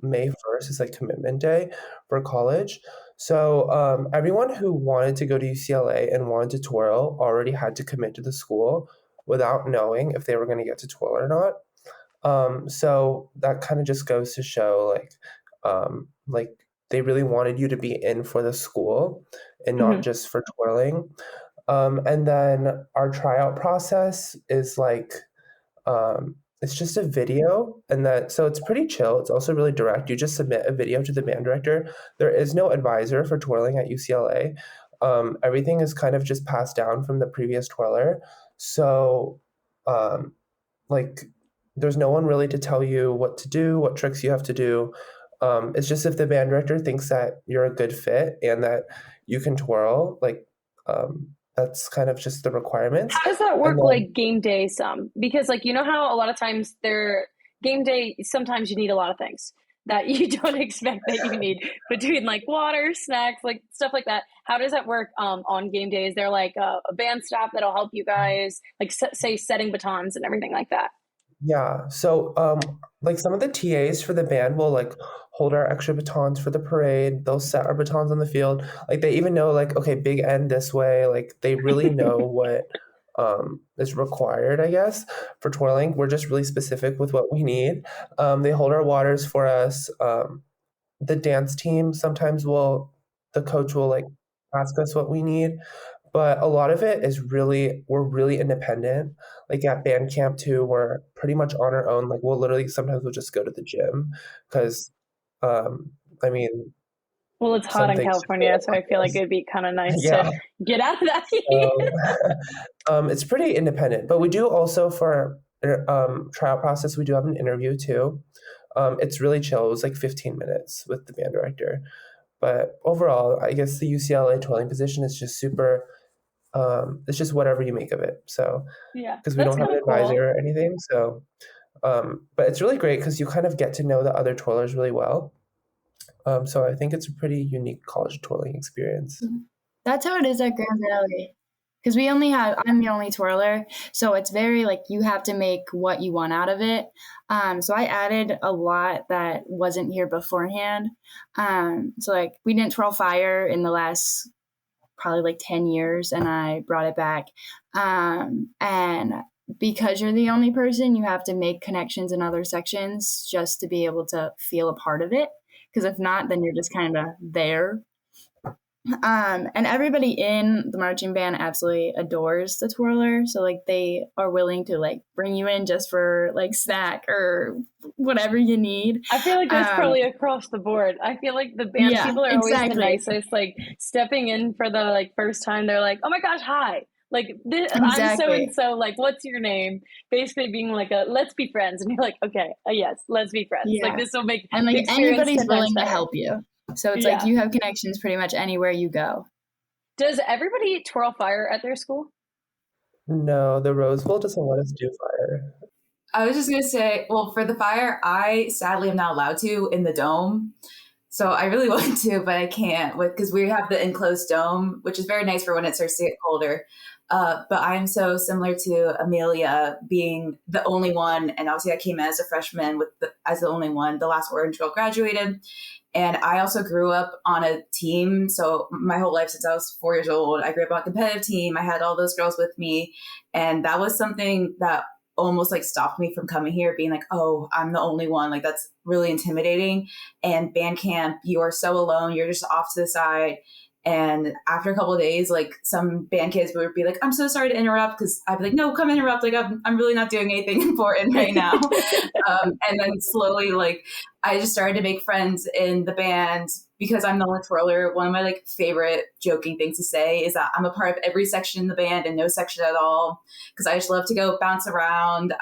May 1st is like commitment day for college. So everyone who wanted to go to UCLA and wanted to twirl already had to commit to the school without knowing if they were going to get to twirl or not. So that kind of just goes to show like they really wanted you to be in for the school and not just for twirling. And then our tryout process is like, it's just a video, so it's pretty chill. It's also really direct. You just submit a video to the band director. There is no advisor for twirling at UCLA. Everything is kind of just passed down from the previous twirler. So, like, there's no one really to tell you what to do, what tricks you have to do. It's just if the band director thinks that you're a good fit and that you can twirl, like, that's kind of just the requirements. How does that work like game day because like, you know how a lot of times game day, sometimes you need a lot of things that you don't expect that you need between like water, snacks, like stuff like that. How does that work on game day? Is there like a band staff that'll help you guys, like say setting batons and everything like that? Yeah. So, like some of the TAs for the band will like hold our extra batons for the parade. They'll set our batons on the field. Like they even know like, okay, big end this way. Like they really know what is required, I guess, for twirling. We're just really specific with what we need. They hold our waters for us. The dance team sometimes the coach will like ask us what we need, but a lot of it is we're really independent. Like at band camp too, we're pretty much on our own. Like sometimes we'll just go to the gym because, I mean, Well, it's hot some in things California, so I feel like it'd be kind of nice yeah. to get out of that heat. It's pretty independent, but we do also for our trial process, we do have an interview too. It's really chill. It was like 15 minutes with the band director. But overall, I guess the UCLA twirling position is just super, it's just whatever you make of it. So, Yeah, because we that's don't have an kinda cool. advisor or anything. So, but it's really great because you kind of get to know the other twirlers really well. So I think it's a pretty unique college twirling experience. That's how it is at Grand Valley. Because I'm the only twirler. So it's very like you have to make what you want out of it. So I added a lot that wasn't here beforehand. So like we didn't twirl fire in the last probably like 10 years and I brought it back. And because you're the only person, you have to make connections in other sections just to be able to feel a part of it. Because if not, then you're just kind of there. And everybody in the marching band absolutely adores the twirler. So like they are willing to like bring you in just for like snack or whatever you need. I feel like that's probably across the board. I feel like the band people are always the nicest. Like stepping in for the like first time, they're like, "Oh my gosh, hi! Like I'm so and so. Like, what's your name?" Basically being like let's be friends, and you're like, "Okay, yes, let's be friends." Yeah. Like this will make and like anybody's willing to help you. So it's like you have connections pretty much anywhere you go. Does everybody twirl fire at their school? No, the Rose Bowl doesn't let us do fire. I was just going to say, well, for the fire, I sadly am not allowed to in the dome. So I really want to, but I can't because we have the enclosed dome, which is very nice for when it starts to get colder. But I am so similar to Emelia being the only one. And obviously I came as a freshman as the only one. The last Orange girl graduated. And I also grew up on a team. So my whole life since I was 4 years old, I grew up on a competitive team. I had all those girls with me. And that was something that almost like stopped me from coming here, being like, oh, I'm the only one. Like that's really intimidating. And band camp, you are so alone. You're just off to the side. And after a couple of days, like some band kids would be like, I'm so sorry to interrupt. Cause I'd be like, no, come interrupt. Like I'm really not doing anything important right now. And then slowly, like I just started to make friends in the band because I'm the only twirler. One of my like favorite joking things to say is that I'm a part of every section in the band and no section at all. Cause I just love to go bounce around.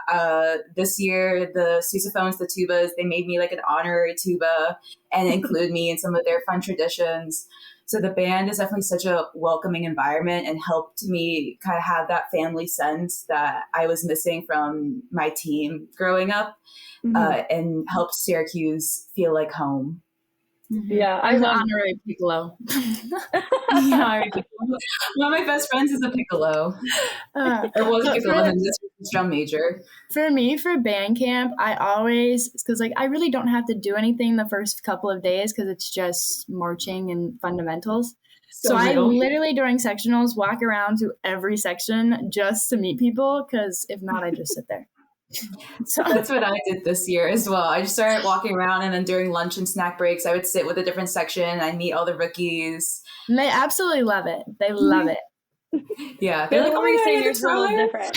This year, the sousaphones, the tubas, they made me like an honorary tuba and include me in some of their fun traditions. So the band is definitely such a welcoming environment and helped me kind of have that family sense that I was missing from my team growing up, and helped Syracuse feel like home. Yeah, I love honorary piccolo. One of my best friends is a piccolo. Or was a piccolo and this was drum major. For me, for band camp, I always, because like I really don't have to do anything the first couple of days because it's just marching and fundamentals. So I literally during sectionals walk around to every section just to meet people because if not, I just sit there. So that's what I did this year as well. I just started walking around and then during lunch and snack breaks, I would sit with a different section. I meet all the rookies. And they absolutely love it. They love it. Yeah. They're like, oh my God, seniors are a little different.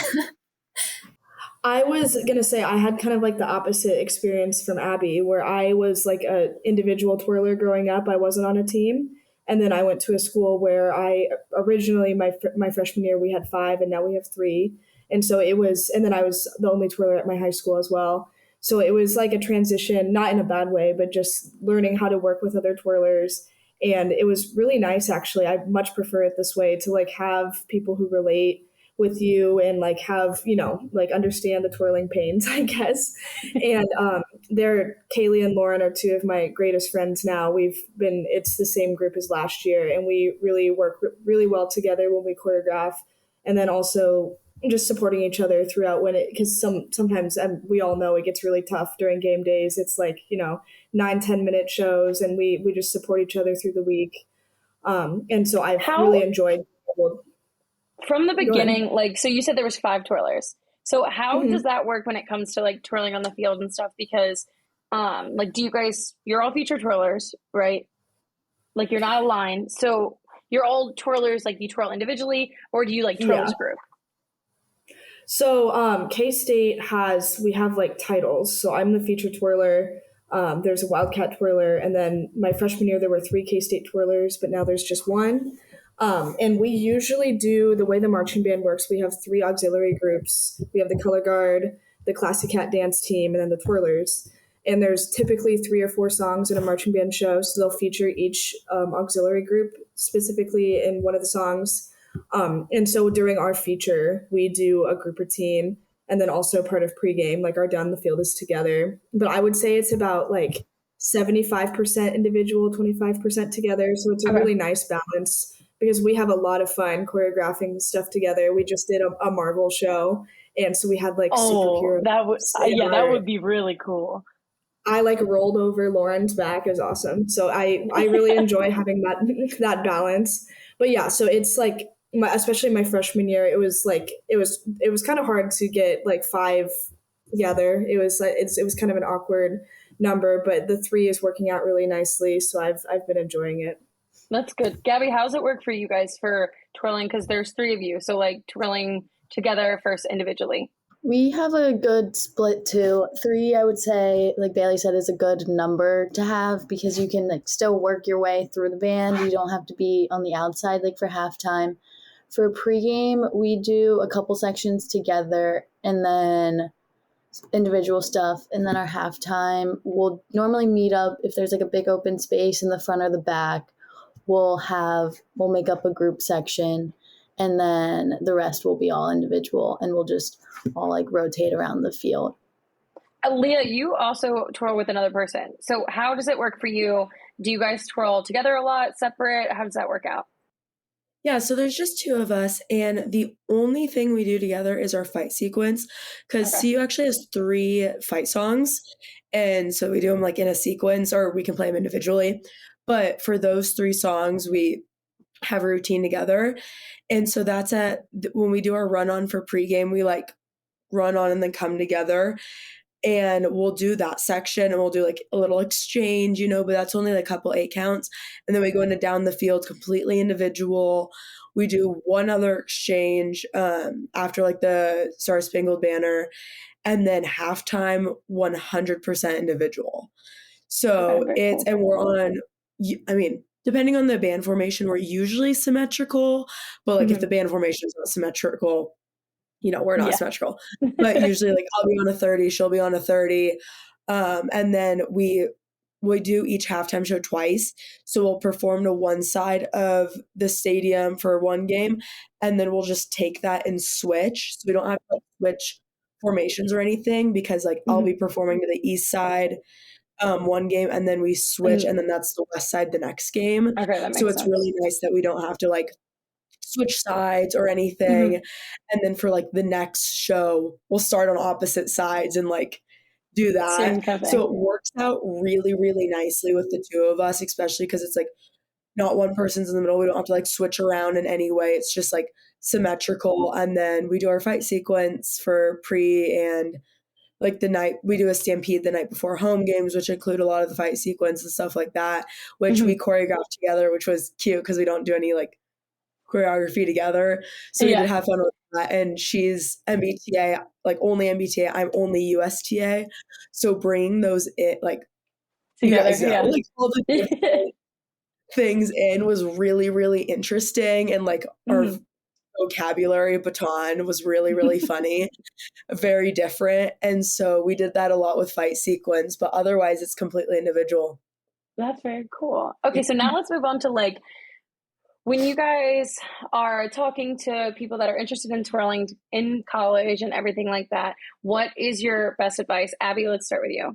I was going to say I had kind of like the opposite experience from Abby where I was like an individual twirler growing up. I wasn't on a team. And then I went to a school where I originally, my freshman year, we had 5 and now we have 3. And so it was, and then I was the only twirler at my high school as well. So it was like a transition, not in a bad way, but just learning how to work with other twirlers. And it was really nice, actually. I much prefer it this way to like have people who relate with you and like have, like understand the twirling pains, I guess. And Kaylee and Lauren are 2 of my greatest friends now. It's the same group as last year. And we really work really well together when we choreograph. And then also just supporting each other throughout because sometimes we all know it gets really tough during game days. It's like, 9-10 minute shows, and we just support each other through the week. And so I've really enjoyed. From the beginning, so you said there was 5 twirlers. So how Mm-hmm. does that work when it comes to like twirling on the field and stuff? Because do you guys, you're all feature twirlers, right? Like you're not a line. So you're all twirlers, like you twirl individually, or do you like twirl as a group? So K-State we have like titles. So I'm the feature twirler. There's a Wildcat twirler. And then my freshman year, there were 3 K-State twirlers, but now there's just 1. And we usually do, the way the marching band works, we have 3 auxiliary groups. We have the color guard, the classy cat dance team, and then the twirlers. And there's typically 3 or 4 songs in a marching band show. So they'll feature each auxiliary group specifically in one of the songs. And so during our feature, we do a group routine, and then also part of pregame, like our down the field is together. But I would say it's about like 75% individual, 25% together. So it's a really nice balance because we have a lot of fun choreographing stuff together. We just did a Marvel show, and so we had like superhero. That would be really cool. I like rolled over Lauren's back. It was awesome. So I really enjoy having that balance. But yeah, so it's like especially my freshman year, it was kind of hard to get like 5 together. It was kind of an awkward number, but the 3 is working out really nicely. So I've been enjoying it. That's good. Gabby, how's it work for you guys for twirling? Because there's 3 of you. So like twirling together versus individually. We have a good split too. 3, I would say, like Bailey said, is a good number to have because you can like still work your way through the band. You don't have to be on the outside like for halftime. For pregame, we do a couple sections together and then individual stuff. And then our halftime, we'll normally meet up if there's like a big open space in the front or the back. We'll make up a group section, and then the rest will be all individual, and we'll just all like rotate around the field. Leah, you also twirl with another person. So how does it work for you? Do you guys twirl together a lot, separate? How does that work out? Yeah, so there's just 2 of us, and the only thing we do together is our fight sequence, because CU actually has 3 fight songs, and so we do them like in a sequence, or we can play them individually. But for those 3 songs, we have a routine together, and so that's when we do our run on for pregame, we like run on and then come together. And we'll do that section and we'll do like a little exchange, but that's only like a couple 8 counts. And then we go into down the field completely individual. We do one other exchange after like the Star Spangled Banner, and then halftime 100% individual. So and we're on, depending on the band formation, we're usually symmetrical, but like if the band formation is not symmetrical, we're not symmetrical, but usually like I'll be on a 30, she'll be on a 30. And then we do each halftime show twice. So we'll perform to one side of the stadium for one game, and then we'll just take that and switch. So we don't have to like switch formations or anything because like I'll be performing to the east side one game, and then we switch, and then that's the west side the next game. Okay, that makes so it's sense. really nice that we don't have to like switch sides or anything. And then for like the next show, we'll start on opposite sides and like do that. So it works out really, really nicely with the 2 of us, especially because it's like not one person's in the middle. We don't have to like switch around in any way. It's just like symmetrical. And then we do our fight sequence for pre, and like the night we do a stampede the night before home games, which include a lot of the fight sequence and stuff like that, which we choreographed together, which was cute because we don't do any like choreography together. So we did have fun with that. And she's MBTA, like only MBTA. I'm only USTA. So bringing those like together, like all the things in was really, really interesting. And like our vocabulary baton was really, really funny, very different. And so we did that a lot with fight sequence, but otherwise it's completely individual. That's very cool. Okay, so now let's move on to like when you guys are talking to people that are interested in twirling in college and everything like that, what is your best advice? Abby, let's start with you.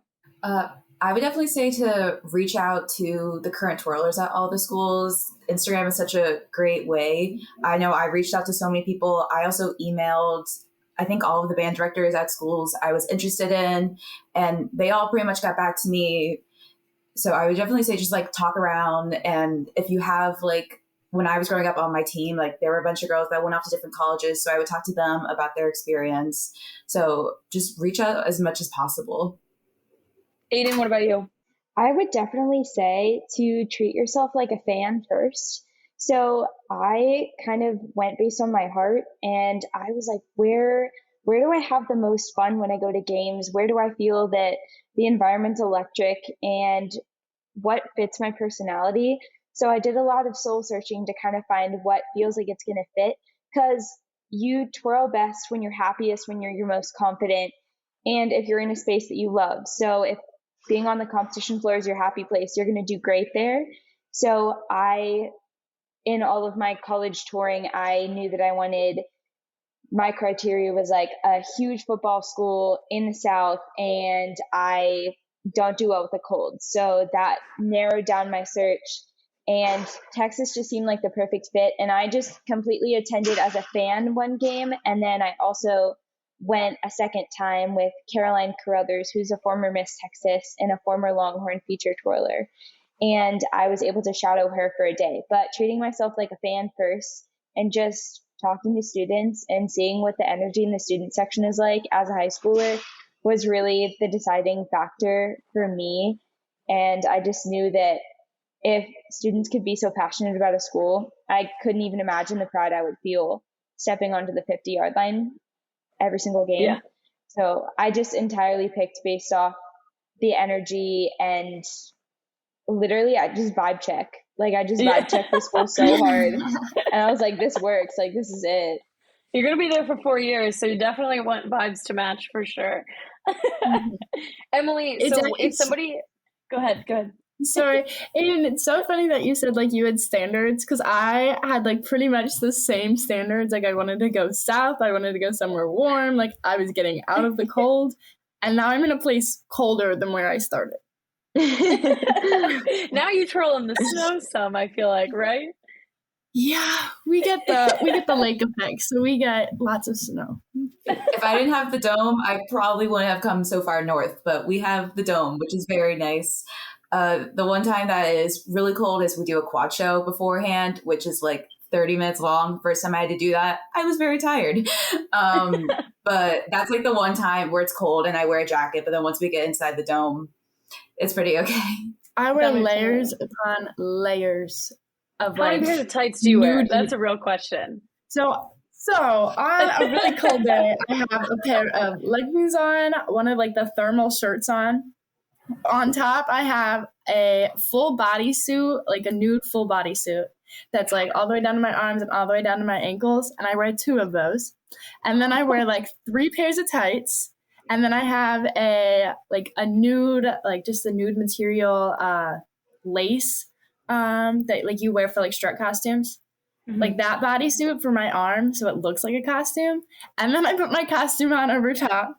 I would definitely say to reach out to the current twirlers at all the schools. Instagram is such a great way. I know I reached out to so many people. I also emailed, I think, all of the band directors at schools I was interested in, and they all pretty much got back to me. So I would definitely say just like talk around. And if you have like, when I was growing up on my team, like there were a bunch of girls that went off to different colleges. So I would talk to them about their experience. So just reach out as much as possible. Aidyn, what about you? I would definitely say to treat yourself like a fan first. So I kind of went based on my heart, and I was like, where do I have the most fun when I go to games? Where do I feel that the environment's electric, and what fits my personality? So I did a lot of soul searching to kind of find what feels like it's going to fit, because you twirl best when you're happiest, when you're your most confident, and if you're in a space that you love. So if being on the competition floor is your happy place, you're going to do great there. So in all of my college touring, I knew that I wanted, my criteria was like a huge football school in the South, and I don't do well with the cold. So that narrowed down my search, and Texas just seemed like the perfect fit. And I just completely attended as a fan one game. And then I also went a second time with Caroline Carruthers, who's a former Miss Texas and a former Longhorn feature twirler. And I was able to shadow her for a day, but treating myself like a fan first and just talking to students and seeing what the energy in the student section is like as a high schooler was really the deciding factor for me. And I just knew that if students could be so passionate about a school, I couldn't even imagine the pride I would feel stepping onto the 50-yard line every single game. Yeah. So I just entirely picked based off the energy, and literally I just vibe check. Like I just vibe check the school so hard. And I was like, this works. Like this is it. You're going to be there for 4 years, so you definitely want vibes to match for sure. Emily, if somebody, go ahead. Sorry. And it's so funny that you said like you had standards, because I had like pretty much the same standards. Like I wanted to go south. I wanted to go somewhere warm. Like I was getting out of the cold. And now I'm in a place colder than where I started. Now you twirl in the snow some, I feel like, right? Yeah, we get the lake effect, so we get lots of snow. If I didn't have the dome, I probably wouldn't have come so far north, but we have the dome, which is very nice. The one time that is really cold is we do a quad show beforehand, which is like 30 minutes long. First time I had to do that, I was very tired. But that's like the one time where it's cold and I wear a jacket, but then once we get inside the dome, it's pretty okay. I wear layers upon layers of how many pairs of tights do you wear? That's a real question. So on a really cold day, I have a pair of leggings on, one of like the thermal shirts on. On top, I have a full bodysuit, like a nude full bodysuit that's like all the way down to my arms and all the way down to my ankles, and I wear 2 of those. And then I wear like 3 pairs of tights, and then I have a nude, like just a nude material lace that like you wear for like strut costumes. Mm-hmm. Like that bodysuit for my arm, so it looks like a costume. And then I put my costume on over top,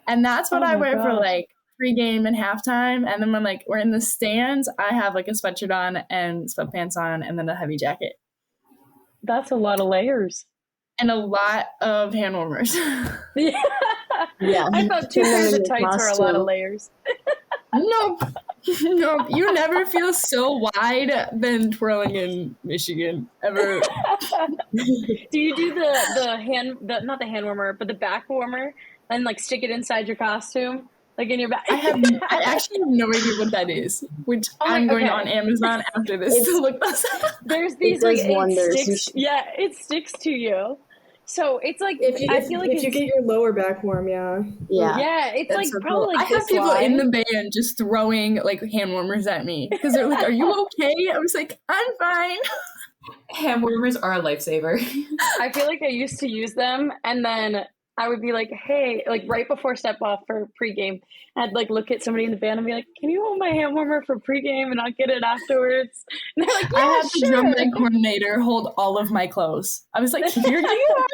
and that's what I wear for like pregame and halftime. And then when like we're in the stands, I have like a sweatshirt on and sweatpants on, and then a heavy jacket. That's a lot of layers. And a lot of hand warmers. Yeah. I thought 2 pairs of tights were a lot of layers. Nope. You never feel so wide than twirling in Michigan ever. Do you do not the hand warmer, but the back warmer, and like stick it inside your costume, like in your back? I actually have no idea what that is, which I'm going on Amazon after this to look this up. There's these like it sticks to you. So it's like if you get your lower back warm, yeah, it's like so probably. Cool. I have people in the band just throwing like hand warmers at me because they're like, "Are you okay?" I was like, "I'm fine." Hand warmers are a lifesaver. I feel like I used to use them, and then I would be like, "Hey," like right before step off for pregame, I'd like look at somebody in the band and be like, "Can you hold my hand warmer for pregame and I'll get it afterwards?" And they're like, "Yeah, I had sure." the drum leg coordinator hold all of my clothes. I was like, "Here you are."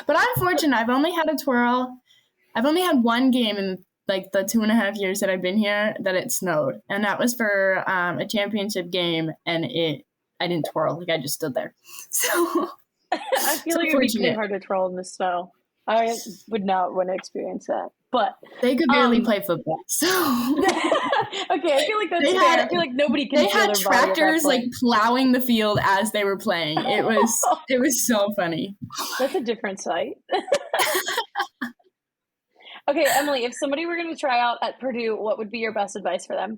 But I'm fortunate. I've only had one game in like the 2.5 years that I've been here that it snowed, and that was for a championship game, and I didn't twirl, like I just stood there. So I feel like it'd be pretty hard to twirl in the snow. I would not want to experience that, but they could barely play football. So okay, I feel like that's fair. I feel like nobody can. They had tractors like plowing the field as they were playing. It was so funny. That's a different sight. Okay, Emily, if somebody were going to try out at Purdue, what would be your best advice for them?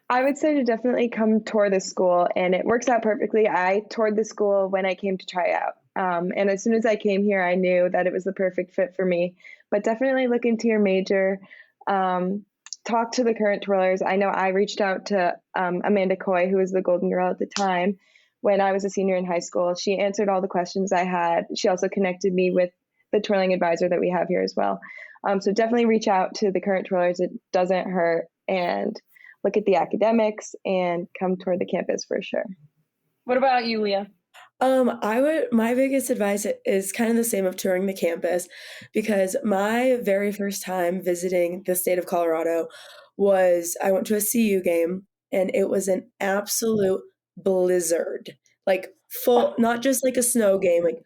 I would say to definitely come tour the school, and it works out perfectly. I toured the school when I came to try out. And as soon as I came here, I knew that it was the perfect fit for me. But definitely look into your major, talk to the current twirlers. I know I reached out to Amanda Coy, who was the Golden Girl at the time, when I was a senior in high school. She answered all the questions I had. She also connected me with the twirling advisor that we have here as well. So definitely reach out to the current twirlers. It doesn't hurt. And look at the academics and come toward the campus for sure. What about you, Leah? My biggest advice is kind of the same of touring the campus, because my very first time visiting the state of Colorado was I went to a CU game, and it was an absolute blizzard, like full, not just like a snow game, like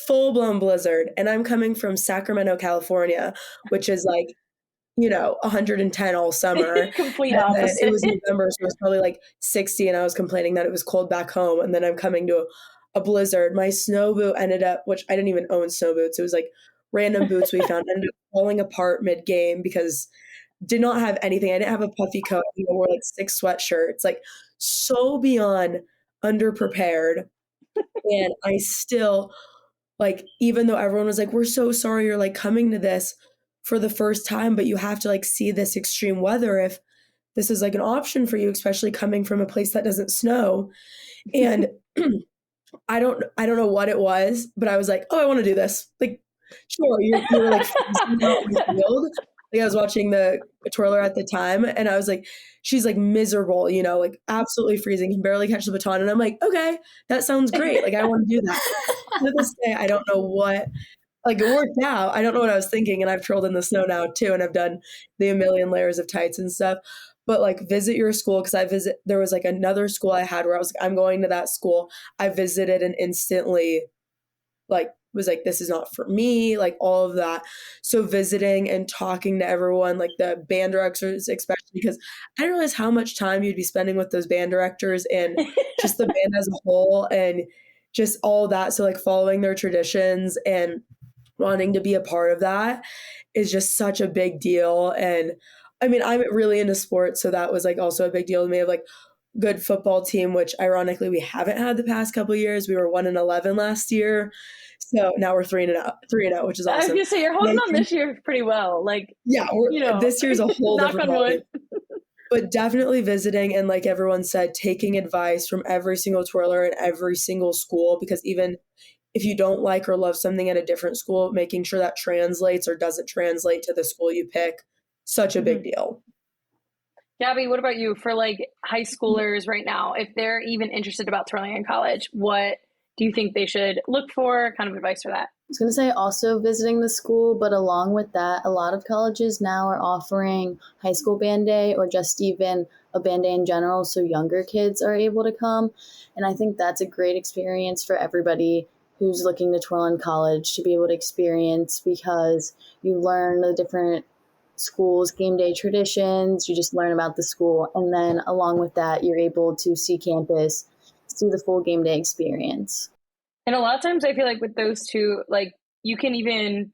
full-blown blizzard. And I'm coming from Sacramento, California, which is like, 110 all summer. Complete opposite. It was November, so it was probably like 60, and I was complaining that it was cold back home. And then I'm coming to a blizzard. My snow boot ended up, which I didn't even own snow boots. It was like random boots we found, ended up falling apart mid-game because did not have anything. I didn't have a puffy coat. I wore like 6 sweatshirts, like so beyond underprepared. And I still, like, even though everyone was like, we're so sorry you're like coming to this for the first time, but you have to like see this extreme weather if this is like an option for you, especially coming from a place that doesn't snow. And I don't know what it was, but I was like, oh, I want to do this. Like, sure, you're like freezing out in the field. Like, I was watching the twirler at the time, and I was like, she's like miserable, like absolutely freezing, can barely catch the baton. And I'm like, okay, that sounds great. Like, I want to do that. To this day, I don't know what, like, it worked out. I don't know what I was thinking, and I've twirled in the snow now too, and I've done the a million layers of tights and stuff. But like, visit your school, because there was like another school I had where I was like, I'm going to that school. I visited and instantly like was like, this is not for me, like all of that. So visiting and talking to everyone, like the band directors, especially, because I didn't realize how much time you'd be spending with those band directors and just the band as a whole and just all that. So like following their traditions and wanting to be a part of that is just such a big deal. And I mean, I'm really into sports, so that was like also a big deal to me. Of like good football team, which ironically we haven't had the past couple of years. We were 1-11 last year, so now we're 3-0, which is awesome. I was gonna say you're holding on this year pretty well. Like, yeah, this year's a whole different ballgame. But definitely visiting and, like everyone said, taking advice from every single twirler and every single school, because even if you don't like or love something at a different school, making sure that translates or doesn't translate to the school you pick. Such a big deal. Gabby, what about you? For like high schoolers right now, if they're even interested about twirling in college, what do you think they should look for? Kind of advice for that? I was going to say also visiting the school, but along with that, a lot of colleges now are offering high school band day or just even a band day in general, so younger kids are able to come. And I think that's a great experience for everybody who's looking to twirl in college to be able to experience, because you learn the different schools' game day traditions, you just learn about the school, and then along with that, you're able to see campus, see the full game day experience. And a lot of times I feel like with those two, like you can even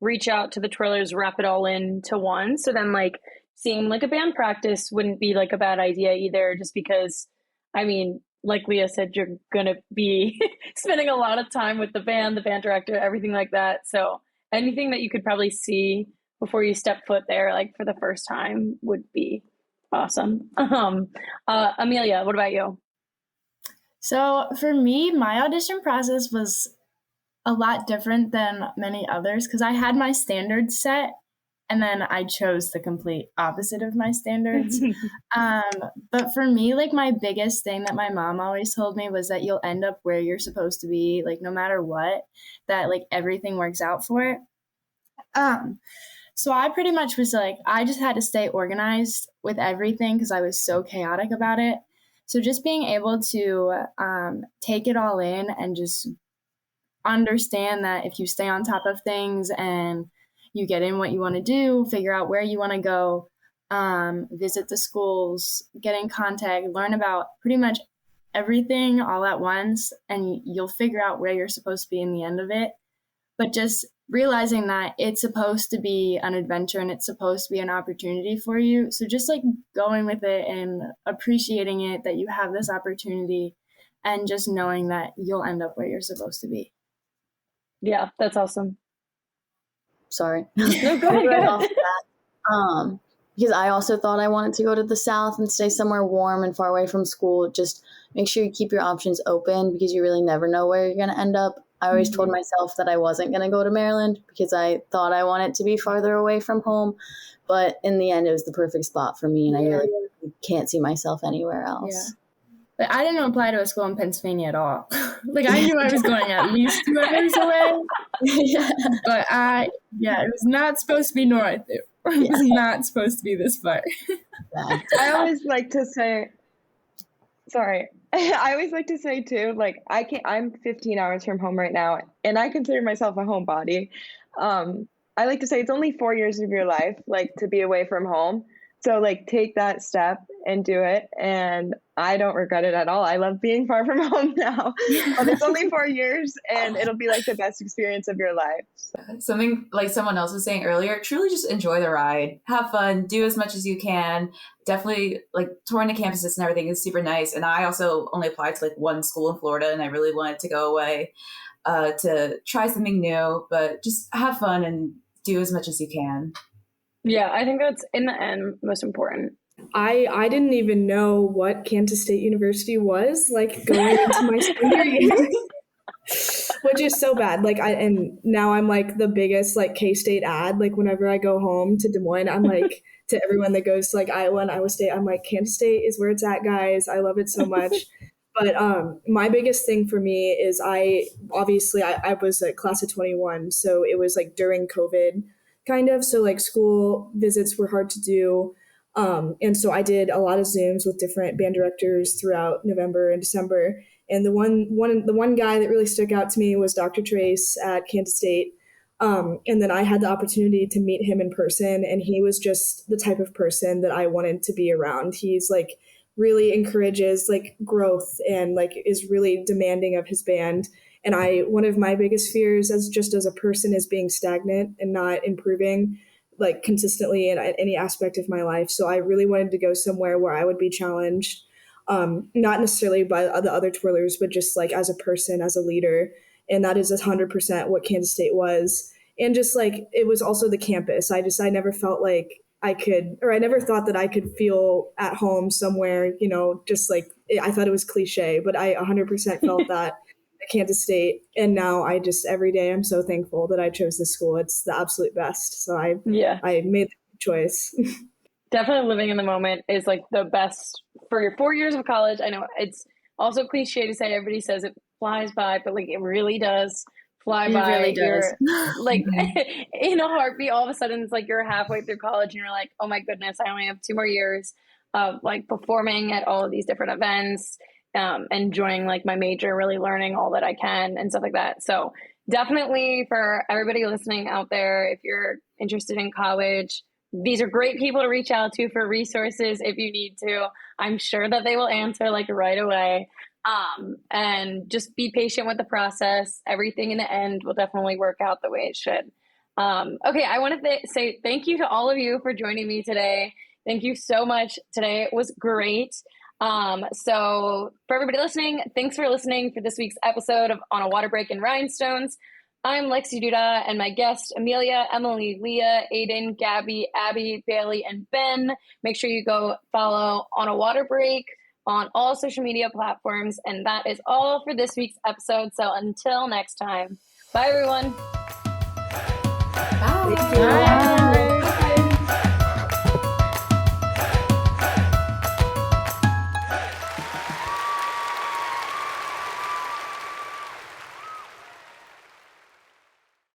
reach out to the twirlers, wrap it all into one. So then like seeing like a band practice wouldn't be like a bad idea either, just because, I mean, like Leah said, you're going to be spending a lot of time with the band director, everything like that. So anything that you could probably see before you step foot there, like for the first time, would be awesome. Emelia, what about you? So for me, my audition process was a lot different than many others, because I had my standards set and then I chose the complete opposite of my standards. But for me, like my biggest thing that my mom always told me was that you'll end up where you're supposed to be, like no matter what, that like everything works out for it. So I pretty much was like, I just had to stay organized with everything because I was so chaotic about it. So just being able to take it all in and just understand that if you stay on top of things and you get in what you want to do, figure out where you want to go, visit the schools, get in contact, learn about pretty much everything all at once, and you'll figure out where you're supposed to be in the end of it. But just realizing that it's supposed to be an adventure and it's supposed to be an opportunity for you. So just like going with it and appreciating it that you have this opportunity and just knowing that you'll end up where you're supposed to be. Yeah, that's awesome. Sorry. No, go ahead. Because I also thought I wanted to go to the South and stay somewhere warm and far away from school. Just make sure you keep your options open because you really never know where you're going to end up. I always told myself that I wasn't going to go to Maryland because I thought I wanted to be farther away from home. But in the end, it was the perfect spot for me, and I really can't see myself anywhere else. Yeah. But I didn't apply to a school in Pennsylvania at all. Like, I knew I was going at least 2 hours away. But it was not supposed to be north. It was not supposed to be this far. I always like to say, I always like to say too, like I'm 15 hours from home right now, and I consider myself a homebody. I like to say it's only 4 years of your life, like, to be away from home. So like take that step and do it. And I don't regret it at all. I love being far from home now. But it's only 4 years and it'll be like the best experience of your life. So. Something like someone else was saying earlier, truly just enjoy the ride. Have fun, do as much as you can. Definitely like touring the campuses and everything is super nice. And I also only applied to like one school in Florida and I really wanted to go away to try something new, but just have fun and do as much as you can. Yeah, I think that's, in the end, most important. I didn't even know what Kansas State University was, like, going into my senior year, which is so bad. Like, and now I'm like the biggest like K-State ad. Like, whenever I go home to Des Moines, I'm like, to everyone that goes to like Iowa and Iowa State, I'm like, Kansas State is where it's at, guys. I love it so much. But my biggest thing for me is I was a class of 21, so it was like during COVID. Kind of. So like school visits were hard to do. And so I did a lot of Zooms with different band directors throughout November and December. And the one guy that really stuck out to me was Dr. Trace at Kansas State. And then I had the opportunity to meet him in person, and he was just the type of person that I wanted to be around. He's like really encourages like growth and like is really demanding of his band. And one of my biggest fears as a person is being stagnant and not improving like consistently in any aspect of my life. So I really wanted to go somewhere where I would be challenged, not necessarily by the other twirlers, but just like as a person, as a leader. And that is 100% what Kansas State was. And just like, it was also the campus. I never felt like I never thought that I could feel at home somewhere, you know, just like, I thought it was cliche, but I 100% felt that. Kansas State, and now I just every day I'm so thankful that I chose this school. It's the absolute best. So I made the choice. Definitely living in the moment is like the best for your 4 years of college. I know it's also cliche to say, everybody says it flies by, but like it really does fly by. Really does. You're like in a heartbeat, all of a sudden it's like you're halfway through college and you're like, oh my goodness, I only have 2 more years of like performing at all of these different events. Enjoying like my major, really learning all that I can and stuff like that. So definitely for everybody listening out there, if you're interested in college, these are great people to reach out to for resources if you need to. I'm sure that they will answer like right away. And just be patient with the process. Everything in the end will definitely work out the way it should. Okay, I want to say thank you to all of you for joining me today. Thank you so much today. It was great. So for everybody listening, thanks for listening for this week's episode of On a Water Break in Rhinestones. I'm Lexi Duda, and my guests, Emelia, Emily, Leah, Aidyn, Gabby, Abby, Bailey, and Ben. Make sure you go follow On a Water Break on all social media platforms. And that is all for this week's episode. So until next time, bye everyone. Bye. Bye.